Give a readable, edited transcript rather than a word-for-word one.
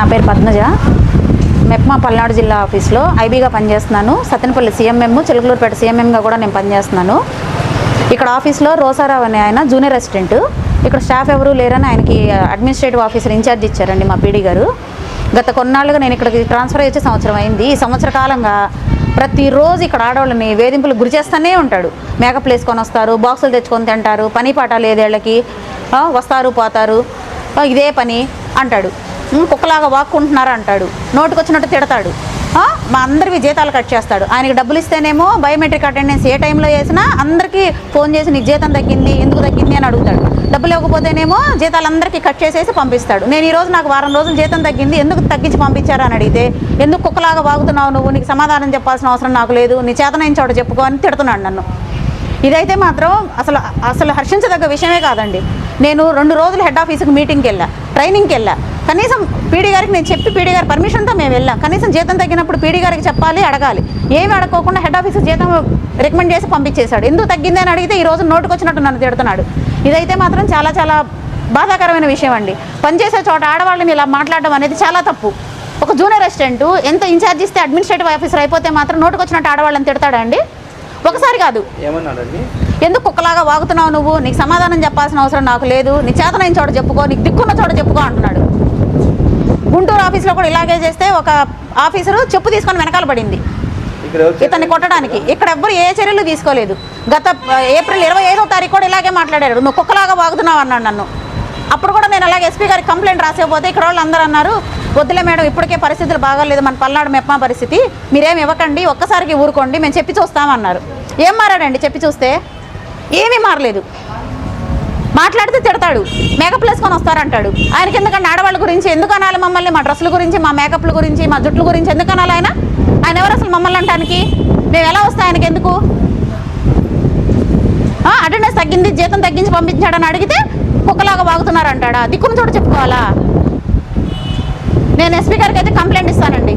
నా పేరు పద్మజ. మెప్మా పల్నాడు జిల్లా ఆఫీస్లో ఐబీగా పనిచేస్తున్నాను. సత్తెనపల్లి సీఎంఎం, చిలుకలూరుపేట సీఎంఎంగా కూడా నేను పనిచేస్తున్నాను. ఇక్కడ ఆఫీస్లో రోసారావు అనే ఆయన జూనియర్ అసిస్టెంట్. ఇక్కడ స్టాఫ్ ఎవరు లేరని ఆయనకి అడ్మినిస్ట్రేటివ్ ఆఫీసర్ ఇన్ఛార్జ్ ఇచ్చారండి మా పీడీ గారు. గత కొన్నాళ్ళుగా నేను ఇక్కడికి ట్రాన్స్ఫర్ అయ్యే సంవత్సరం అయింది. ఈ సంవత్సర కాలంగా ప్రతిరోజు ఇక్కడ ఆడవాళ్ళని వేధింపులు గురి చేస్తూనే ఉంటాడు. మేకప్ వేసుకొని వస్తారు, బాక్సులు తెచ్చుకొని తింటారు, పని పాట లేదేళ్ళకి, వస్తారు పోతారు, ఇదే పని అంటాడు. కుక్కలాగా వాక్కుంటున్నారు అంటాడు, నోటుకొచ్చినట్టు తిడతాడు. మా అందరివి జీతాలు కట్ చేస్తాడు. ఆయనకి డబ్బులు ఇస్తేనేమో బయోమెట్రిక్ అటెండెన్స్ ఏ టైంలో వేసినా అందరికీ ఫోన్ చేసి నీకు జీతం తగ్గింది, ఎందుకు తగ్గింది అని అడుగుతాడు. డబ్బులు ఇవ్వకపోతేనేమో జీతాలు అందరికీ కట్ చేసేసి పంపిస్తాడు. నేను ఈరోజు నాకు వారం రోజులు జీతం తగ్గింది, ఎందుకు తగ్గించి పంపించారు అని అడిగితే, ఎందుకు కుక్కలాగా వాగుతున్నావు నువ్వు, నీకు సమాధానం చెప్పాల్సిన అవసరం నాకు లేదు, నీ చేతనైన చోట చెప్పుకో అని తిడుతున్నాడు నన్ను. ఇదైతే మాత్రం అసలు హర్షించదగ్గ విషయమే కాదండి. నేను 2 రోజులు హెడ్ ఆఫీస్కి మీటింగ్కి వెళ్ళా, ట్రైనింగ్కి వెళ్ళా. కనీసం పీడీ గారికి నేను చెప్పి పీడీ గారి పర్మిషన్తో మేము వెళ్ళాం. కనీసం జీతం తగ్గినప్పుడు పీడీ గారికి చెప్పాలి, అడగాలి. ఏమి అడగకోకుండా హెడ్ ఆఫీస్కి జీతం రికమెండ్ చేసి పంపించేశాడు. ఎందుకు తగ్గింది అని అడిగితే ఈరోజు నోటుకొచ్చినట్టు నన్ను తిడుతున్నాడు. ఇదైతే మాత్రం చాలా చాలా బాధాకరమైన విషయం అండి. పనిచేసే చోట ఆడవాళ్ళని ఇలా మాట్లాడడం అనేది చాలా తప్పు. ఒక జూనియర్ అసిస్టెంట్ ఎంత ఇన్ఛార్జ్ ఇస్తే అడ్మినిస్ట్రేటివ్ ఆఫీసర్ అయిపోతే మాత్రం నోటుకొచ్చినట్టు ఆడవాళ్ళని తిడతాడా అండి? ఒకసారి కాదు, ఎందుకు కుక్కలాగా వాగుతున్నావు నువ్వు, నీకు సమాధానం చెప్పాల్సిన అవసరం నాకు లేదు, నీ చేతనైన చోట చెప్పుకో, నీకు దిక్కున్న చోట చెప్పుకో అంటున్నాడు. గుంటూరు ఆఫీస్లో కూడా ఇలాగే చేస్తే ఒక ఆఫీసరు చెప్పు తీసుకొని వెనకాల పడింది ఇతన్ని కొట్టడానికి. ఇక్కడ ఎవ్వరు ఏ చర్యలు తీసుకోలేదు. గత ఏప్రిల్ 25వ తారీఖు కూడా ఇలాగే మాట్లాడారు, నువ్వు కుక్కలాగా వాగుతున్నావు అన్నాడు నన్ను. అప్పుడు కూడా నేను అలాగే ఎస్పీ గారికి కంప్లైంట్ రాసేపోతే ఇక్కడ వాళ్ళు అందరూ అన్నారు, వద్దులే మేడం ఇప్పటికే పరిస్థితులు బాగాలేదు, మన పల్నాడు మెప్మా పరిస్థితి, మీరేం ఇవ్వకండి, ఒక్కసారికి ఊరుకోండి, మేము చెప్పి చూస్తామన్నారు. ఏం మారాడండి చెప్పి చూస్తే? ఏమీ మారలేదు. మాట్లాడితే తిడతాడు, మేకప్ వేసుకొని వస్తారంటాడు. ఆయనకి ఎందుకంటే ఆడవాళ్ళ గురించి ఎందుకు అనాలి మమ్మల్ని? మా డ్రెస్సుల గురించి, మా మేకప్ల గురించి, మా జుట్ల గురించి ఎందుకు అనాలి? ఆయన ఎవరు అసలు మమ్మల్ని అంటానికి? మేము ఎలా వస్తాయి ఆయనకి ఎందుకు? అటెండెన్స్ తగ్గింది, జీతం తగ్గించి పంపించాడని అడిగితే కుక్కలాగా వాగుతున్నారంటాడా? దిక్కున చోట చెప్పుకోవాలా? నేను ఎస్పీ గారికి అయితే కంప్లైంట్ ఇస్తానండి.